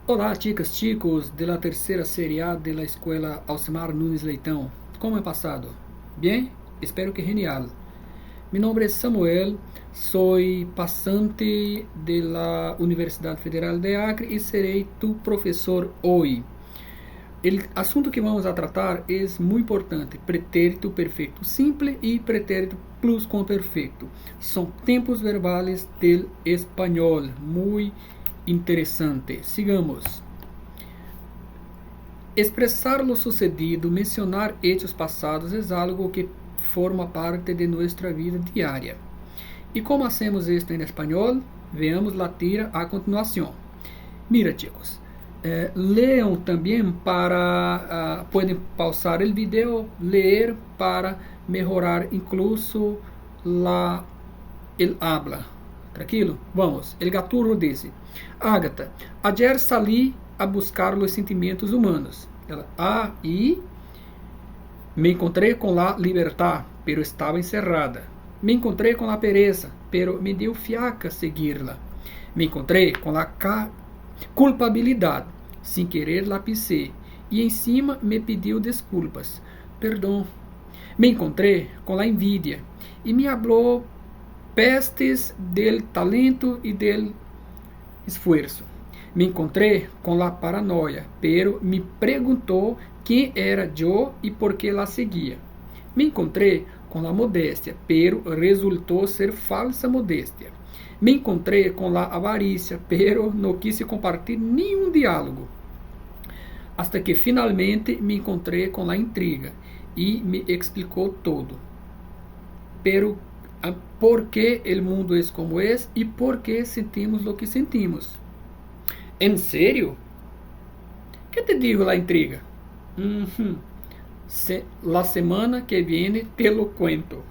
Olá, chicas, chicos de la tercera serie A de la escuela Alcimar Nunes Leitão. ¿Cómo he pasado? Bien? Espero que genial. Mi nombre es Samuel, soy pasante de la Universidad Federal de Acre y seré tu profesor hoy. El asunto que vamos a tratar es muy importante: pretérito perfecto simple y pretérito pluscuamperfecto. Son tiempos verbales del español. Muy interesante. Sigamos. Expressar lo sucedido, mencionar hechos passados é algo que forma parte de nossa vida diária. E como hacemos isto em espanhol? Veamos la tira a continuação. Mira, chicos, leam também para, podem pausar o vídeo, ler para melhorar incluso el habla. Tranquilo? Vamos. El gaturro disse: Ágata, ayer salí a buscar os sentimentos humanos. Ela, e me encontrei com la libertad, pero estava encerrada. Me encontrei com la pereza, pero me deu fiaca seguirla. Me encontrei com la culpabilidade, sem querer la pisé, e em cima me pediu desculpas. Perdão. Me encontrei com la envidia, e me habló pestes del talento e del esfuerzo. Me encontrei com la paranoia, pero me perguntou quem era eu e por que la seguia. Me encontrei com la modéstia, pero resultou ser falsa modéstia. Me encontrei com la avarícia, pero não quis compartilhar nenhum diálogo. Hasta que finalmente me encontrei com la intriga e me explicou todo. Pero por que o mundo é como é e por que sentimos o que sentimos. ¿En serio? ¿Qué te digo la intriga? La semana que viene te lo cuento.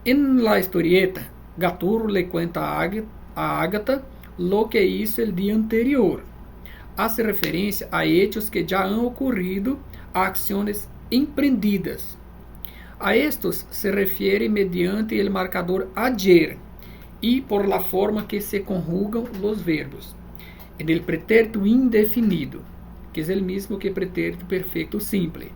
En la historieta, Gaturro le cuenta a Ágata lo que hizo el día anterior. Hace referencia a hechos que ya han ocurrido, a acciones emprendidas. A estos se refiere mediante el marcador ayer y por la forma que se conjugan los verbos. En el pretérito indefinido, que es el mismo que pretérito perfecto simple.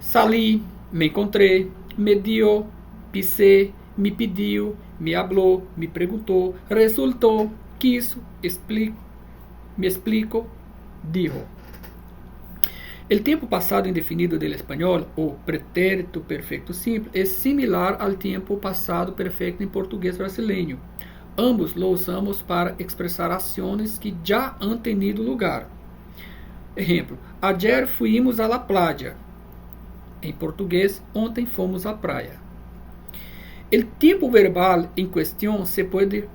Salí, me encontré, me dio, pisé, me pediu, me habló, me preguntou, resultou, quiso, me explico, dijo. El tiempo pasado indefinido del español, o pretérito perfecto simple, es similar al tiempo pasado perfecto en portugués brasileño. Ambos lo usamos para expressar ações que já han tenido lugar. Exemplo: ayer fuimos a la playa. Em português, ontem fomos à praia. O tempo verbal em questão se pode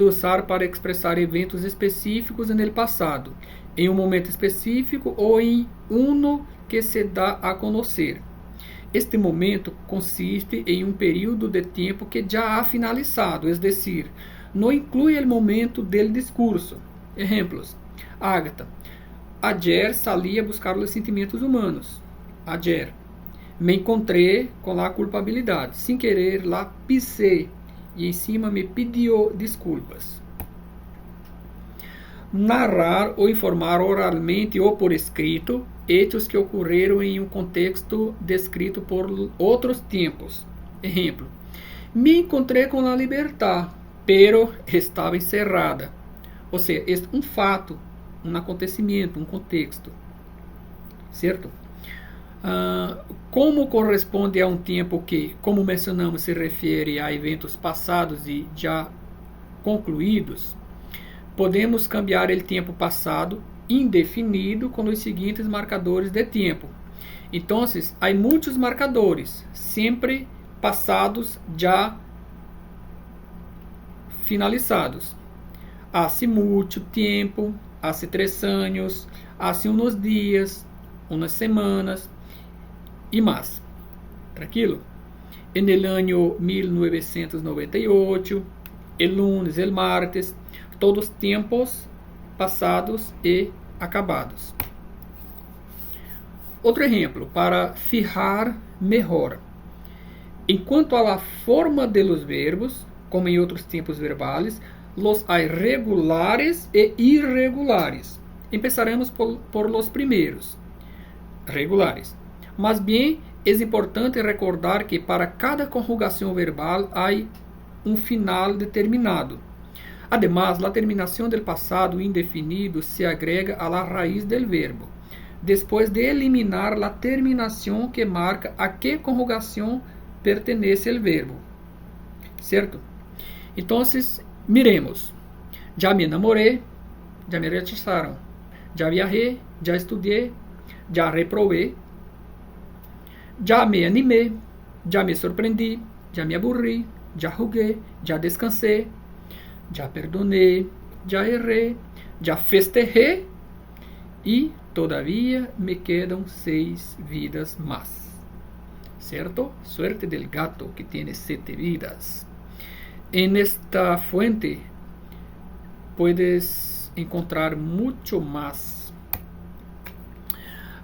usar para expressar eventos específicos no passado, em um momento específico ou em uno que se dá a conhecer. Este momento consiste em um período de tempo que já ha finalizado, es decir, não inclui o momento del discurso. Exemplos: Ágata, ayer salí a buscar os sentimentos humanos. Ayer. Me encontrei com a culpabilidade. Sem querer, la pisé e em cima me pediu desculpas. Narrar ou informar oralmente ou por escrito hechos que ocorreram em um contexto descrito por outros tempos. Exemplo: me encontrei com a libertad, pero estava encerrada. Ou seja, é um fato, um acontecimento, um contexto. Certo? Como corresponde a um tempo que, como mencionamos, se refere a eventos passados e já concluídos, podemos cambiar o tempo passado indefinido com os seguintes marcadores de tempo. Então, há muitos marcadores, sempre passados já finalizados. Hace muito tempo, hace 3 anos, hace unos dias, unas semanas e mais. Tranquilo? En el año 1998, el lunes, el martes, todos tempos passados e acabados. Outro exemplo, para fijar melhor. Enquanto a la forma de los verbos, como em outros tempos verbales, los hay regulares e irregulares. Empezaremos por los primeros, regulares. Mas bien, es importante recordar que para cada conjugación verbal hay un final determinado. Además, la terminación del pasado indefinido se agrega a la raíz del verbo, después de eliminar la terminación que marca a qué conjugación pertenece el verbo. ¿Cierto? Entonces, miremos. Ya me enamoré, ya me rechazaron. Ya viajé, ya estudié, ya reprobé. Ya me animé, ya me sorprendí, ya me aburrí, ya jugué, ya descansé, ya perdoné, ya erré, ya festejé y todavía me quedan 6 vidas más. ¿Cierto? Suerte del gato que tiene 7 vidas. En esta fuente puedes encontrar mucho más.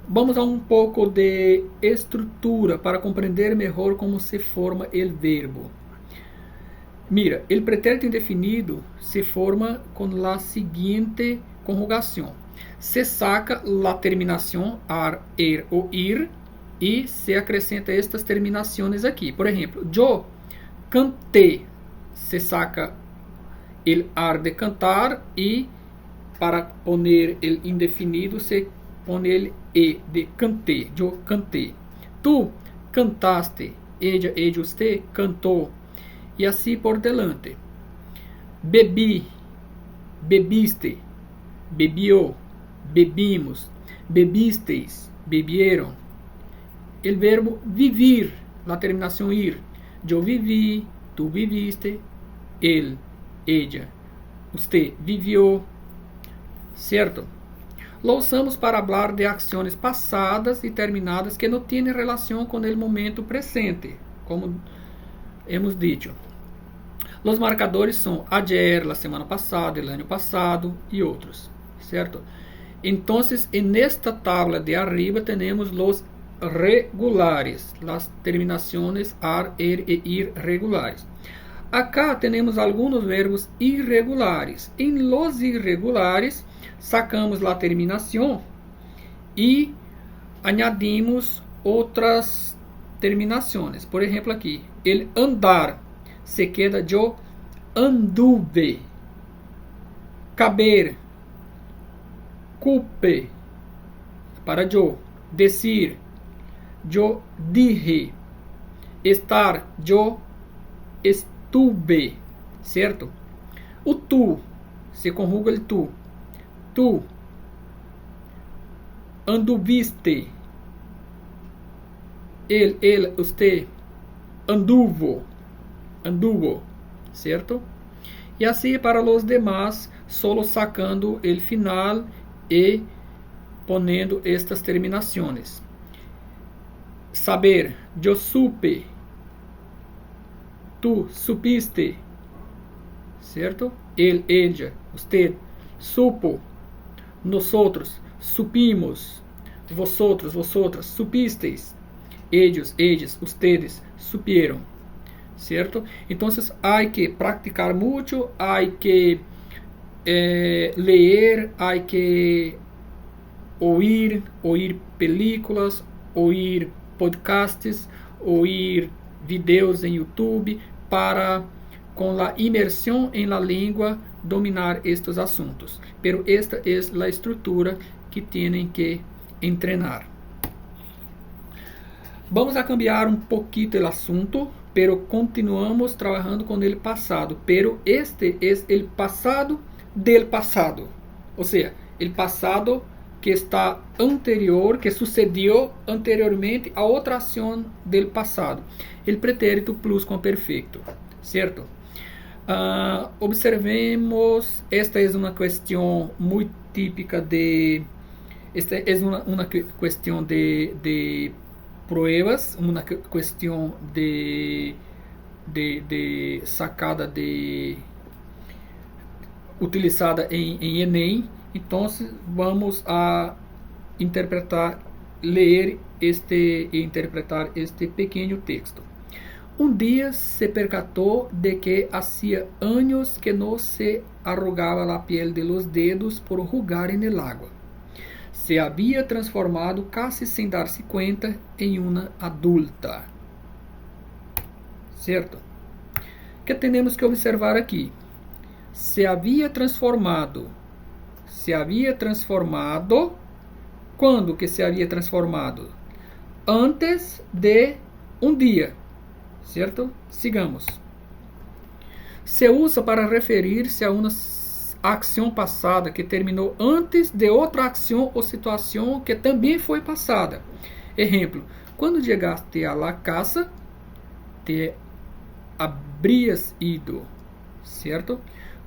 Vamos a un poco de estructura para comprender mejor cómo se forma el verbo. Mira, el pretérito indefinido se forma con la siguiente conjugación. Se saca la terminación ar, er o ir y se acrescenta estas terminaciones aquí. Por ejemplo, yo canté, se saca el ar de cantar y para poner el indefinido se pone el e de canté, yo canté. Tú cantaste, ella, usted cantou. E assim por delante. Bebi, bebiste, bebió, bebimos, bebisteis, bebieron. El verbo vivir, la terminación ir. Yo viví, tú viviste, él, ella, usted vivió. ¿Cierto? Lo usamos para hablar de acciones pasadas y terminadas que no tienen relación con el momento presente, como hemos dicho. Los marcadores son ayer, la semana pasada, el año pasado y otros, ¿cierto? Entonces, en esta tabla de arriba tenemos los regulares, las terminaciones ar, er e ir regulares. Acá tenemos algunos verbos irregulares. En los irregulares, sacamos la terminación y añadimos otras terminaciones. Por ejemplo, aquí, el andar se queda yo anduve. Caber, cupe, para yo. Decir, yo dije. Estar, yo estuve. ¿Cierto? O tú, se conjuga el tú. Tú anduviste. Él, usted anduvo, ¿cierto? Y así para los demás, solo sacando el final y poniendo estas terminaciones. Saber, yo supe, tú supiste, ¿cierto? Él, ella, usted supo, nosotros supimos, vosotros, vosotras supisteis, ellos, ellas, ustedes supieron, ¿cierto? Entonces hay que practicar mucho, hay que leer, hay que oír películas, oír podcasts, oír videos en YouTube para, con la inmersión en la lengua, dominar estos asuntos. Pero esta es la estructura que tienen que entrenar. Vamos a cambiar un poquito el asunto, pero continuamos trabajando con el pasado. Pero este es el pasado del pasado. O sea, el pasado que está anterior, que sucedió anteriormente a otra acción del pasado. El pretérito pluscuamperfecto, ¿cierto? Observemos, esta es una cuestión muy típica de... Esta es una cuestión de pruebas, una cuestión de sacada utilizada en Enem. Entonces vamos a leer e interpretar este pequeño texto. Un día se percató de que hacía años que no se arrugaba la piel de los dedos por jugar en el agua. Se había transformado, casi sin darse cuenta, en una adulta. Certo? ¿Qué tenemos que observar aquí? Se había transformado. Se había transformado. ¿Cuándo que se había transformado? Antes de un día. Certo? Sigamos. Se usa para referir-se a uma ação passada que terminou antes de outra ação ou situação que também foi passada. Exemplo: quando chegaste a la casa, te habrías ido. Certo?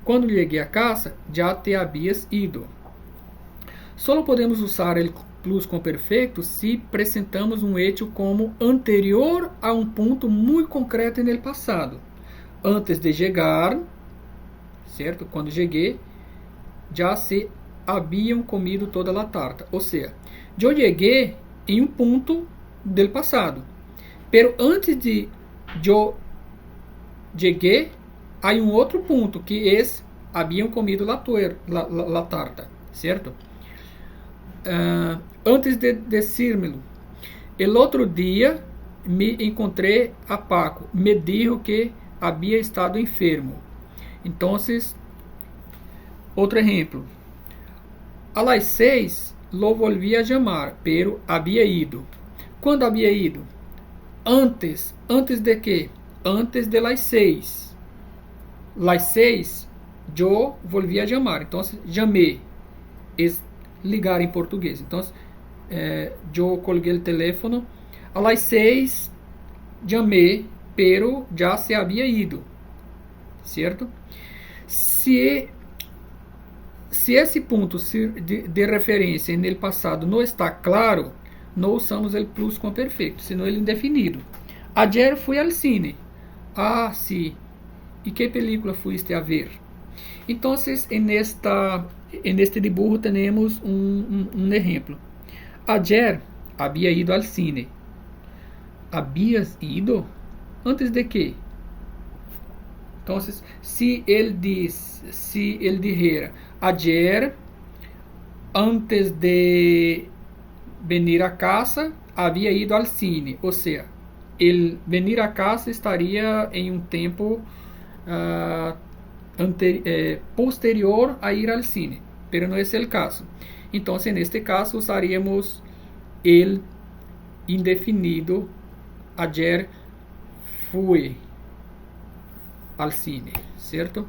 Quando cheguei a casa, já te havias ido. Só podemos usar o pluscuamperfeito se apresentamos um hecho como anterior a um ponto muito concreto no passado. Antes de chegar, certo? Quando cheguei, já se haviam comido toda a tarta. Ou seja, eu cheguei em um ponto do passado. Pero antes de eu cheguei, há um outro ponto que eles haviam comido la tarta, certo? Antes de decírmelo, el outro dia me encontrei a Paco. Me dijo que havia estado enfermo. Então, outro exemplo. A las 6 lo volví a llamar, pero había ido. Quando havia ido? Antes. Antes de quê? Antes de las 6. Las 6 eu volví a llamar. Então, chamei. Ligar em português. Então, eu coloquei o telefone. A las 6 chamei, pero já se havia ido. Certo? Se esse ponto de referência no passado não está claro, não usamos o pluscuamperfeito, senão ele indefinido. Ayer fui al cine. Ah, sim. E que película fuiste a ver? Então, neste dibujo temos um exemplo. Ayer havia ido al cine. ¿Habías ido? ¿Antes de quê? Então, se ele dijera ayer, antes de venir a casa, havia ido al cine. Ou seja, ele venir a casa estaria em um tempo posterior a ir al cine, pero no es el caso. Entonces, en este caso, usaríamos el indefinido. Ayer fui al cine, certo?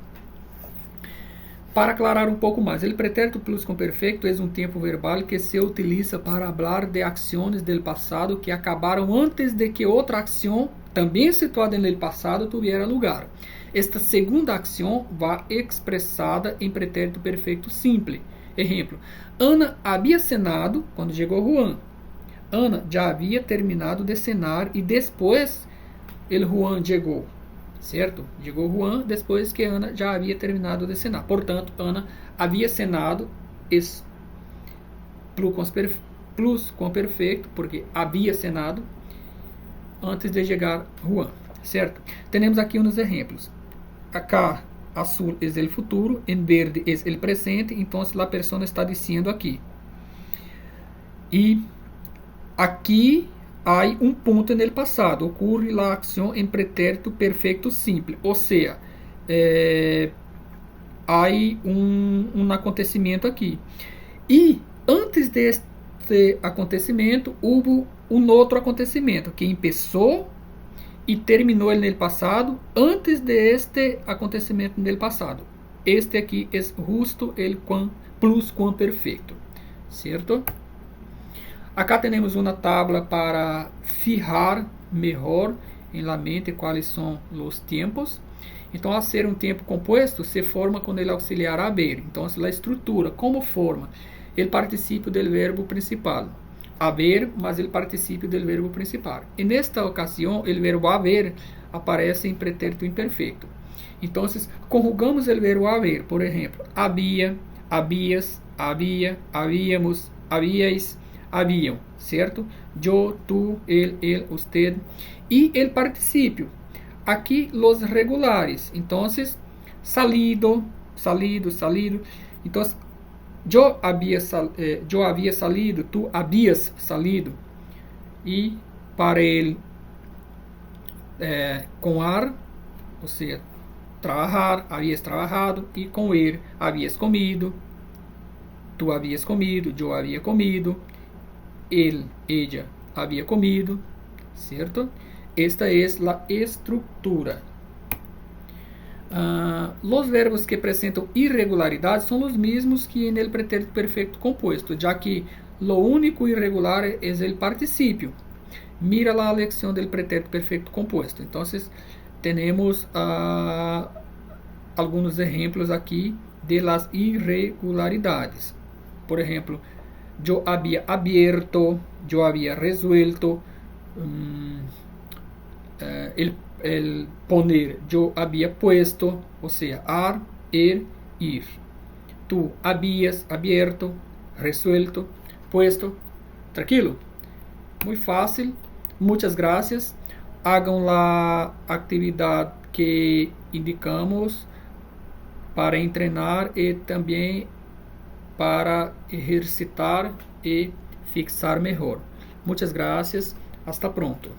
Para aclarar um pouco mais, o pretérito pluscuamperfeito é um tempo verbal que se utiliza para falar de ações do passado que acabaram antes de que outra ação, também situada no passado, tivesse lugar. Esta segunda ação vai expressada em pretérito perfeito simples. Exemplo: Ana havia cenado quando chegou Juan. Ana já havia terminado de cenar e depois Juan chegou. Certo? Chegou Juan depois que Ana já havia terminado de cenar. Portanto, Ana havia cenado pluscuamperfeito, porque havia cenado antes de chegar Juan. Certo? Temos aqui uns exemplos. Acá azul é o futuro, em verde é o presente, então a pessoa está dizendo aqui. E aqui há um ponto no passado, ocorre a ação em pretérito perfeito simples, ou seja, há um acontecimento aqui. E antes deste acontecimento, houve um outro acontecimento que começou e terminou no passado antes deste acontecimento no passado. Este aqui é justo o pluscuamperfeito, certo? Acá temos uma tabla para fijar melhor em la mente quais são os tempos. Então, a ser um tempo composto, se forma com o auxiliar haber. Então, a estrutura, como forma? O particípio do verbo principal. Haver, mas o particípio do verbo principal. E nesta ocasião, o verbo haver aparece em pretérito imperfeito. Então, conjugamos o verbo haver. Por exemplo, havia, havias, havia, havíamos, havíais, haviam, certo? Eu, tu, ele, usted. E o particípio. Aquí los regulares. Entonces, salido, salido, salido. Entonces, yo había salido, tú habías salido. E para ele com ar, ou seja, trabalhar, havias trabajado, e com ele havias comido, tu havias comido, eu havia comido, ele, ella havia comido, certo? Esta é a estrutura. Os verbos que apresentam irregularidades são os mesmos que no pretérito perfeito composto, já que lo único irregular é o particípio. Mira la lección del pretérito perfecto compuesto. Entonces, tenemos algunos ejemplos aquí de las irregularidades. Por ejemplo, yo había abierto, yo había resuelto, el poner, yo había puesto, o sea, ar, ir. Tú habías abierto, resuelto, puesto. Tranquilo? Muy fácil. Muchas gracias. Hagan la actividad que indicamos para entrenar y también para ejercitar y fixar mejor. Muchas gracias. Hasta pronto.